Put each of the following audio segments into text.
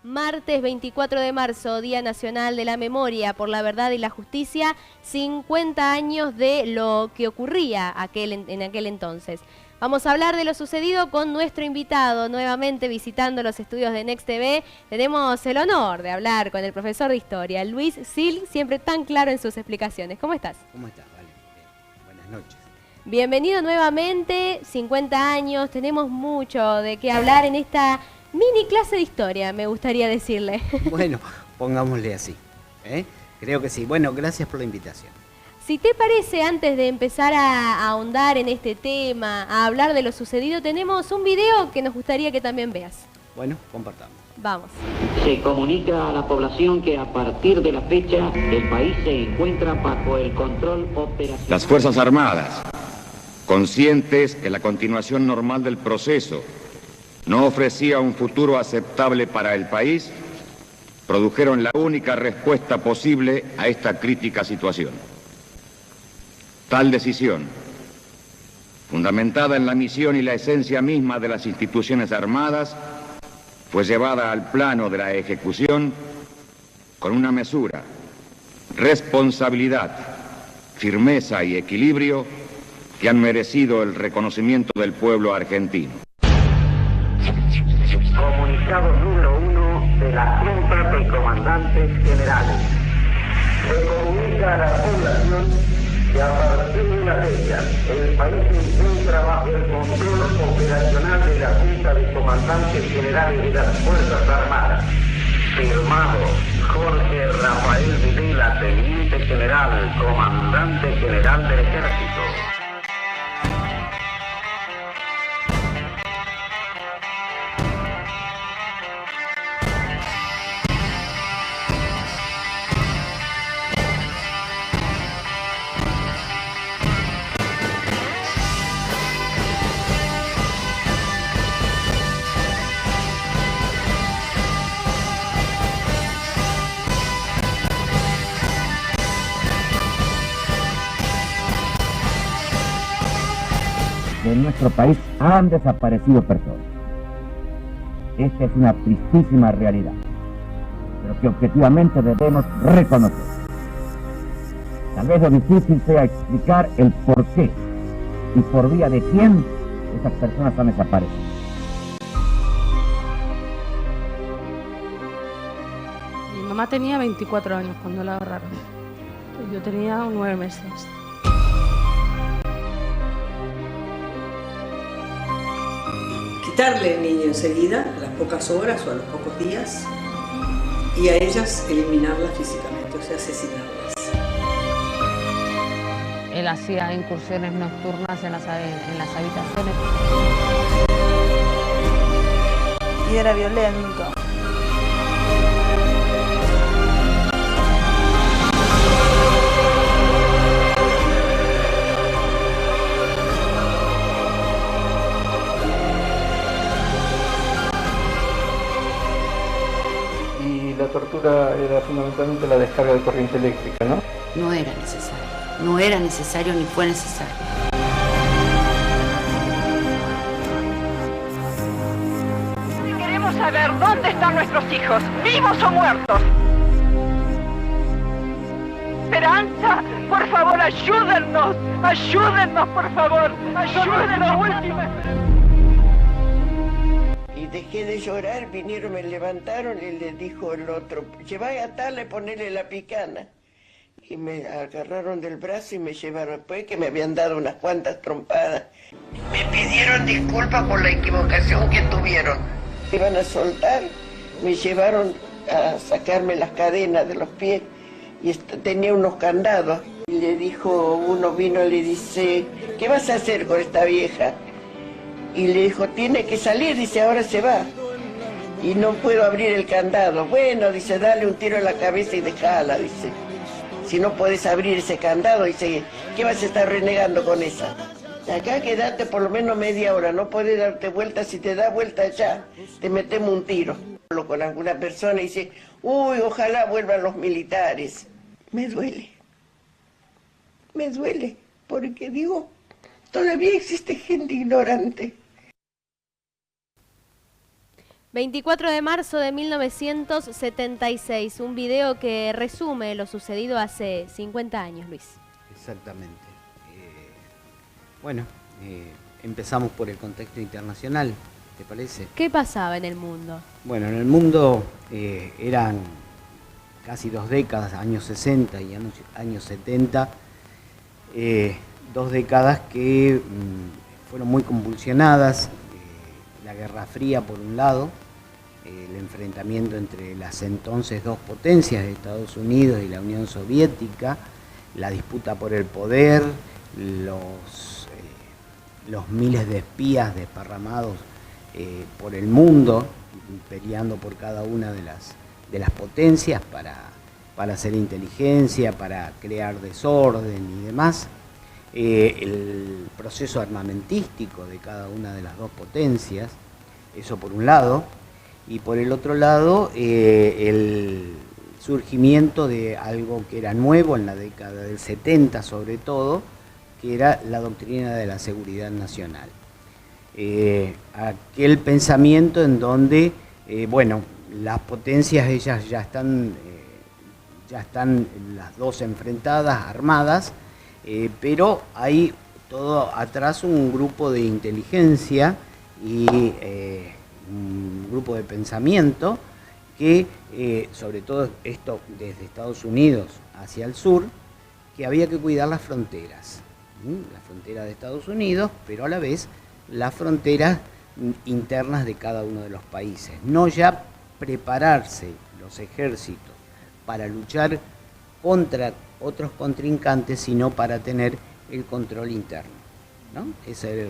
Martes 24 de marzo, Día Nacional de la Memoria por la Verdad y la Justicia, 50 años de lo que ocurría en aquel entonces. Vamos a hablar de lo sucedido con nuestro invitado, nuevamente visitando los estudios de Next TV. Tenemos el honor de hablar con el profesor de Historia, Luis Sil, siempre tan claro en sus explicaciones. ¿Cómo estás? ¿Cómo estás? Vale. Buenas noches. Bienvenido nuevamente, 50 años, tenemos mucho de qué hablar en esta mini clase de historia, me gustaría decirle. Bueno, pongámosle así, Creo que sí. Bueno, gracias por la invitación. Si te parece, antes de empezar a ahondar en este tema, a hablar de lo sucedido, tenemos un video que nos gustaría que también veas. Bueno, compartamos. Vamos. Se comunica a la población que a partir de la fecha el país se encuentra bajo el control operacional. Las Fuerzas Armadas, conscientes que la continuación normal del proceso no ofrecía un futuro aceptable para el país, produjeron la única respuesta posible a esta crítica situación. Tal decisión, fundamentada en la misión y la esencia misma de las instituciones armadas, fue llevada al plano de la ejecución con una mesura, responsabilidad, firmeza y equilibrio que han merecido el reconocimiento del pueblo argentino. Comunicado número 1 de la Junta de Comandantes Generales. Se comunica a la población que a partir de la fecha el país se encuentra bajo el control operacional de la Junta de Comandantes Generales de las Fuerzas Armadas. Firmado Jorge Rafael Videla, Teniente General, Comandante General del Ejército. En nuestro país han desaparecido personas. Esta es una tristísima realidad, pero que objetivamente debemos reconocer. Tal vez lo difícil sea explicar el por qué y por vía de quién esas personas han desaparecido. Mi mamá tenía 24 años cuando la agarraron. Yo tenía 9 meses. Quitarle el niño enseguida, a las pocas horas o a los pocos días, y a ellas eliminarlas físicamente, o sea, asesinarlas. Él hacía incursiones nocturnas en las habitaciones. Y era violento. La tortura era fundamentalmente la descarga de corriente eléctrica, ¿no? No era necesario ni fue necesario. Queremos saber dónde están nuestros hijos, vivos o muertos. Esperanza, por favor, ayúdennos, por favor, ayúdennos, última. Y dejé de llorar, vinieron, me levantaron y le dijo el otro, lleva a tal y ponerle la picana. Y me agarraron del brazo y me llevaron, después que me habían dado unas cuantas trompadas. Me pidieron disculpas por la equivocación que tuvieron. Me iban a soltar, me llevaron a sacarme las cadenas de los pies y tenía unos candados. Y le dijo, uno vino y le dice, ¿qué vas a hacer con esta vieja? Y le dijo, tiene que salir, dice, ahora se va. Y no puedo abrir el candado. Bueno, dice, dale un tiro en la cabeza y dejala, dice. Si no puedes abrir ese candado, dice, ¿qué vas a estar renegando con esa? Acá quédate por lo menos media hora, no podés darte vuelta, si te da vuelta ya, te metemos un tiro. Hablo con alguna persona y dice, uy, ojalá vuelvan los militares. Me duele, porque digo, todavía existe gente ignorante. 24 de marzo de 1976, un video que resume lo sucedido hace 50 años, Luis. Exactamente. Bueno, empezamos por el contexto internacional, ¿te parece? ¿Qué pasaba en el mundo? Bueno, en el mundo eran casi 2 décadas, años 60 y años 70, 2 décadas que fueron muy convulsionadas. La Guerra Fría por un lado, el enfrentamiento entre las entonces 2 potencias de Estados Unidos y la Unión Soviética, la disputa por el poder, los miles de espías desparramados por el mundo, peleando por cada una de las potencias para hacer inteligencia, para crear desorden y demás. El proceso armamentístico de cada una de las 2 potencias, eso por un lado, y por el otro lado el surgimiento de algo que era nuevo en la década del 70 sobre todo, que era la doctrina de la seguridad nacional. Aquel pensamiento en donde, bueno, las potencias ellas ya están las 2 enfrentadas, armadas, pero hay todo atrás un grupo de inteligencia y un grupo de pensamiento que, sobre todo esto desde Estados Unidos hacia el sur, que había que cuidar las fronteras, la frontera de Estados Unidos, pero a la vez las fronteras internas de cada uno de los países. No ya prepararse los ejércitos para luchar contra otros contrincantes, sino para tener el control interno, ¿no? Esa era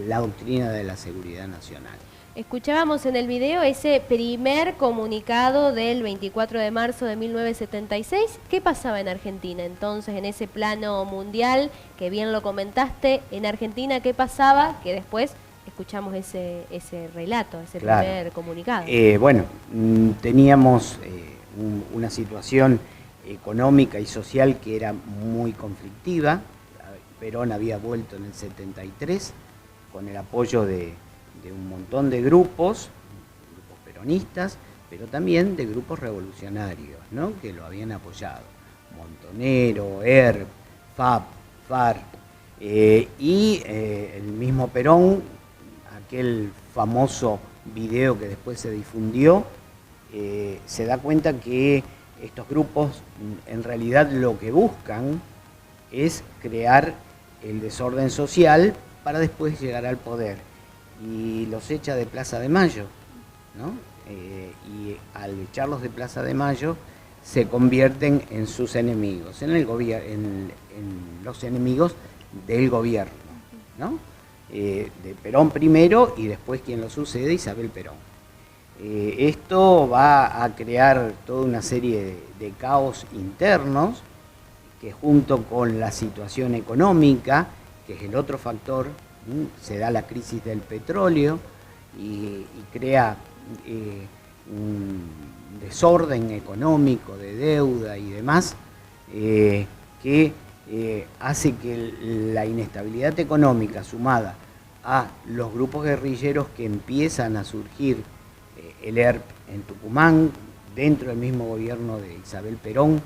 la doctrina de la seguridad nacional. Escuchábamos en el video ese primer comunicado del 24 de marzo de 1976. ¿Qué pasaba en Argentina entonces, en ese plano mundial, que bien lo comentaste? En Argentina, ¿qué pasaba? Que después escuchamos ese relato, ese claro. primer comunicado. Bueno, teníamos una situación económica y social que era muy conflictiva. Perón había vuelto en el 73 con el apoyo de un montón de grupos peronistas, pero también de grupos revolucionarios, ¿no?, que lo habían apoyado. Montonero, ERP, FAP, FARC, y el mismo Perón, aquel famoso video que después se difundió, se da cuenta que estos grupos en realidad lo que buscan es crear el desorden social para después llegar al poder. Y los echa de Plaza de Mayo, ¿no? Y al echarlos de Plaza de Mayo se convierten en sus enemigos, en los enemigos del gobierno, ¿no? De Perón primero y después quien lo sucede, Isabel Perón. Esto va a crear toda una serie de caos internos que, junto con la situación económica, que es el otro factor, se da la crisis del petróleo y crea un desorden económico de deuda y demás, que hace que la inestabilidad económica, sumada a los grupos guerrilleros que empiezan a surgir, el ERP en Tucumán, dentro del mismo gobierno de Isabel Perón,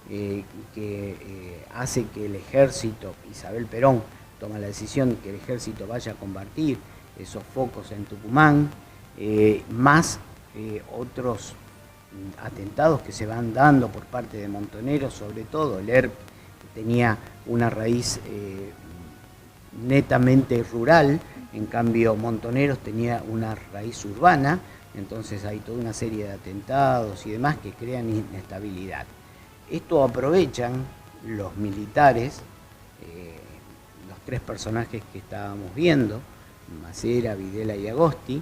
que hace que el ejército, Isabel Perón toma la decisión que el ejército vaya a combatir esos focos en Tucumán, más otros atentados que se van dando por parte de Montoneros, sobre todo. El ERP tenía una raíz netamente rural, en cambio Montoneros tenía una raíz urbana, entonces hay toda una serie de atentados y demás que crean inestabilidad. Esto aprovechan los militares, los 3 personajes que estábamos viendo, Macera, Videla y Agosti,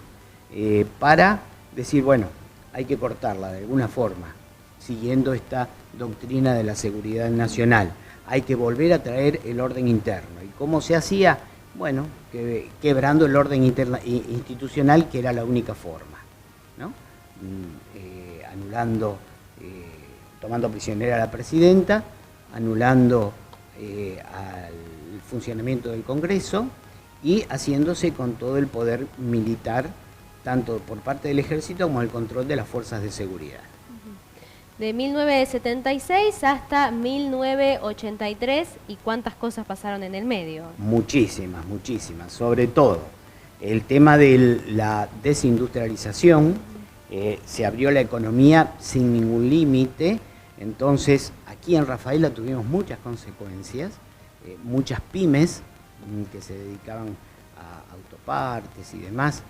para decir, bueno, hay que cortarla de alguna forma, siguiendo esta doctrina de la seguridad nacional. Hay que volver a traer el orden interno. ¿Y cómo se hacía? Bueno, quebrando el orden institucional, que era la única forma, ¿no? Anulando, tomando prisionera a la presidenta, anulando al funcionamiento del Congreso y haciéndose con todo el poder militar tanto por parte del ejército como el control de las fuerzas de seguridad. De 1976 hasta 1983, ¿y cuántas cosas pasaron en el medio? Muchísimas, muchísimas. Sobre todo, el tema de la desindustrialización, se abrió la economía sin ningún límite, entonces aquí en Rafaela tuvimos muchas consecuencias, muchas pymes que se dedicaban a autopartes y demás,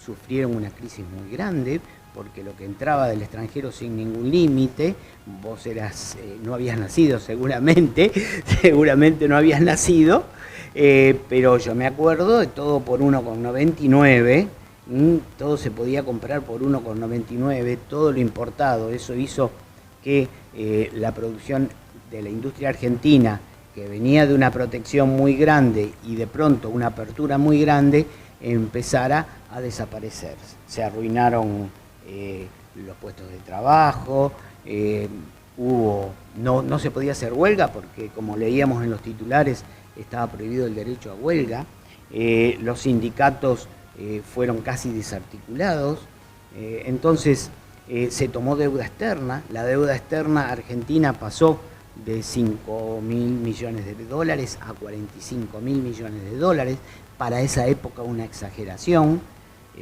sufrieron una crisis muy grande, porque lo que entraba del extranjero sin ningún límite, vos eras, no habías nacido seguramente no habías nacido, pero yo me acuerdo de todo por 1,99, todo se podía comprar por 1,99, todo lo importado. Eso hizo que la producción de la industria argentina, que venía de una protección muy grande y de pronto una apertura muy grande, empezara a desaparecer. Se arruinaron los puestos de trabajo, no se podía hacer huelga porque, como leíamos en los titulares, estaba prohibido el derecho a huelga. Los sindicatos fueron casi desarticulados, entonces se tomó deuda externa. La deuda externa argentina pasó de 5.000 millones de dólares a 45.000 millones de dólares, para esa época una exageración.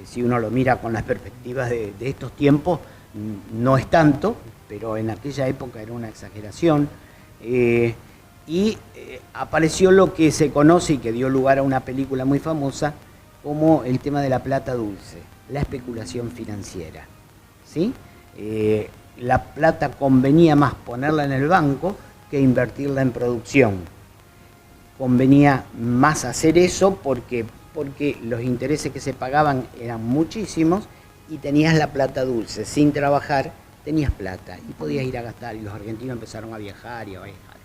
Si uno lo mira con las perspectivas de estos tiempos, no es tanto, pero en aquella época era una exageración. Y apareció lo que se conoce y que dio lugar a una película muy famosa, como el tema de la plata dulce, la especulación financiera, ¿sí? La plata convenía más ponerla en el banco que invertirla en producción. Convenía más hacer eso porque los intereses que se pagaban eran muchísimos y tenías la plata dulce. Sin trabajar tenías plata y podías ir a gastar, y los argentinos empezaron a viajar y a viajar.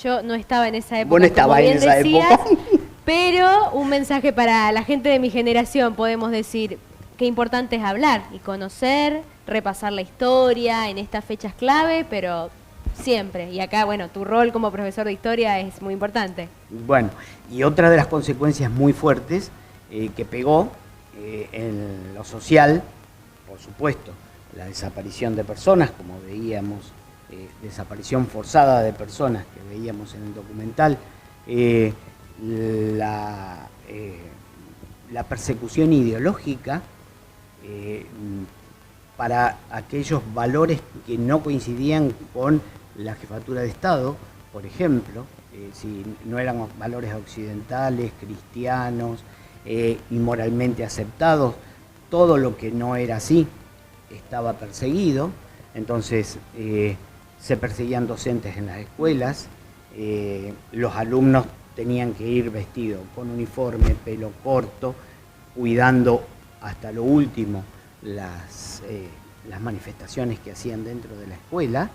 Yo no estaba en esa época, Vos no estabas en esa época. Pero un mensaje para la gente de mi generación, podemos decir, qué importante es hablar y conocer, repasar la historia en estas fechas clave, pero siempre. Y acá, bueno, tu rol como profesor de historia es muy importante. Bueno, y otra de las consecuencias muy fuertes que pegó en lo social, por supuesto, la desaparición de personas, como veíamos, desaparición forzada de personas que veíamos en el documental, la persecución ideológica para aquellos valores que no coincidían con la jefatura de Estado, por ejemplo, si no eran valores occidentales, cristianos y moralmente aceptados, todo lo que no era así estaba perseguido. Entonces se perseguían docentes en las escuelas, los alumnos tenían que ir vestidos con uniforme, pelo corto, cuidando hasta lo último las manifestaciones que hacían dentro de la escuela,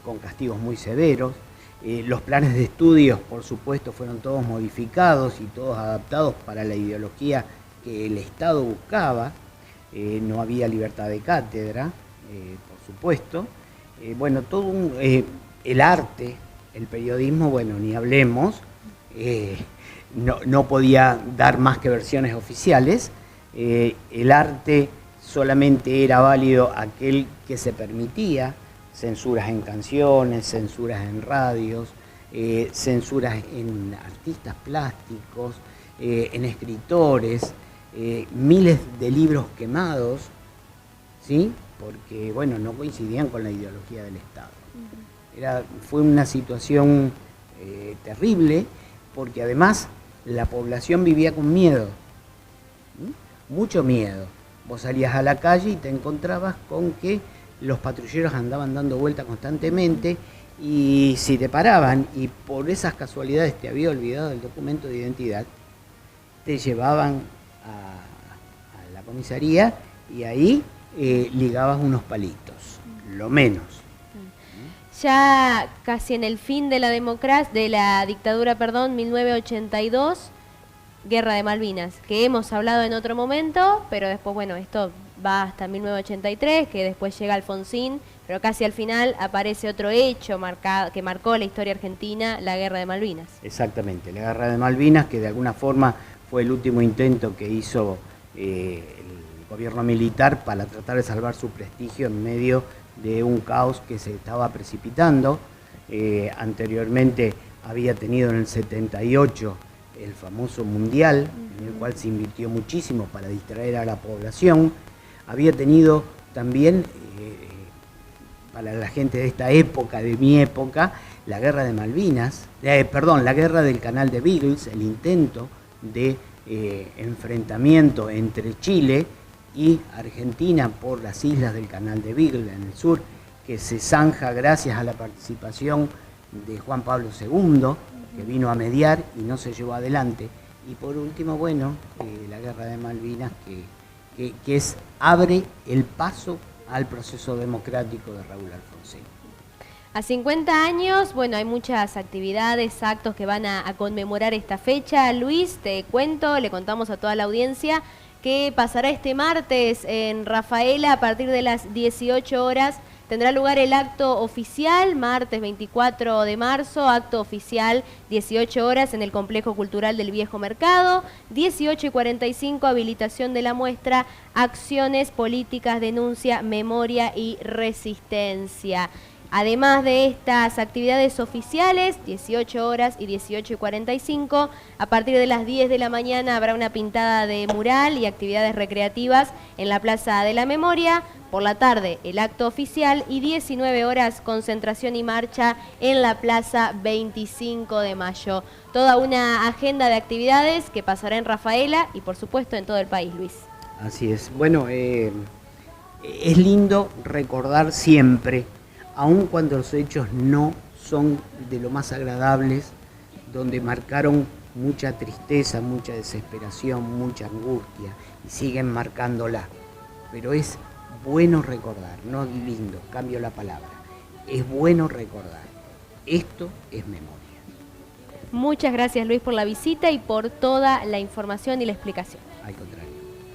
con castigos muy severos. Los planes de estudios, por supuesto, fueron todos modificados y todos adaptados para la ideología que el Estado buscaba. No había libertad de cátedra, por supuesto. Bueno, todo el arte, el periodismo, bueno, ni hablemos, no podía dar más que versiones oficiales. El arte solamente era válido aquel que se permitía, censuras en canciones, censuras en radios, censuras en artistas plásticos, en escritores, miles de libros quemados, ¿sí? Porque, bueno, no coincidían con la ideología del Estado. Fue una situación terrible, porque además la población vivía con miedo, mucho miedo. Vos salías a la calle y te encontrabas con que los patrulleros andaban dando vueltas constantemente, y si te paraban y por esas casualidades te había olvidado el documento de identidad, te llevaban a la comisaría y ahí ligabas unos palitos, lo menos. Ya casi en el fin de la dictadura, 1982, Guerra de Malvinas, que hemos hablado en otro momento, pero después, bueno, esto va hasta 1983, que después llega Alfonsín, pero casi al final aparece otro hecho que marcó la historia argentina, la Guerra de Malvinas. Exactamente, la Guerra de Malvinas, que de alguna forma fue el último intento que hizo el gobierno militar para tratar de salvar su prestigio en medio de un caos que se estaba precipitando. Anteriormente había tenido en el 78 el famoso Mundial, en el cual se invirtió muchísimo para distraer a la población. Había tenido también, para la gente de esta época, de mi época, la guerra de Malvinas, la guerra del Canal de Beagle, el intento de enfrentamiento entre Chile y Argentina por las islas del Canal de Beagle en el sur, que se zanja gracias a la participación de Juan Pablo II, que vino a mediar y no se llevó adelante. Y por último, bueno, la guerra de Malvinas, que abre el paso al proceso democrático de Raúl Alfonsín. A 50 años, bueno, hay muchas actividades, actos que van a conmemorar esta fecha. Luis, te cuento, le contamos a toda la audiencia que pasará este martes en Rafaela a partir de las 18 horas. Tendrá lugar el acto oficial, martes 24 de marzo, acto oficial 18 horas en el Complejo Cultural del Viejo Mercado, 18:45 habilitación de la muestra, acciones políticas, denuncia, memoria y resistencia. Además de estas actividades oficiales, 18 horas y 18:45, a partir de las 10 de la mañana habrá una pintada de mural y actividades recreativas en la Plaza de la Memoria. Por la tarde, el acto oficial y 19 horas, concentración y marcha en la Plaza 25 de Mayo. Toda una agenda de actividades que pasará en Rafaela y, por supuesto, en todo el país, Luis. Así es. Bueno, es lindo recordar siempre, aun cuando los hechos no son de lo más agradables, donde marcaron mucha tristeza, mucha desesperación, mucha angustia, y siguen marcándola. Pero es bueno recordar, no lindo, cambio la palabra. Es bueno recordar. Esto es memoria. Muchas gracias, Luis, por la visita y por toda la información y la explicación. Al contrario.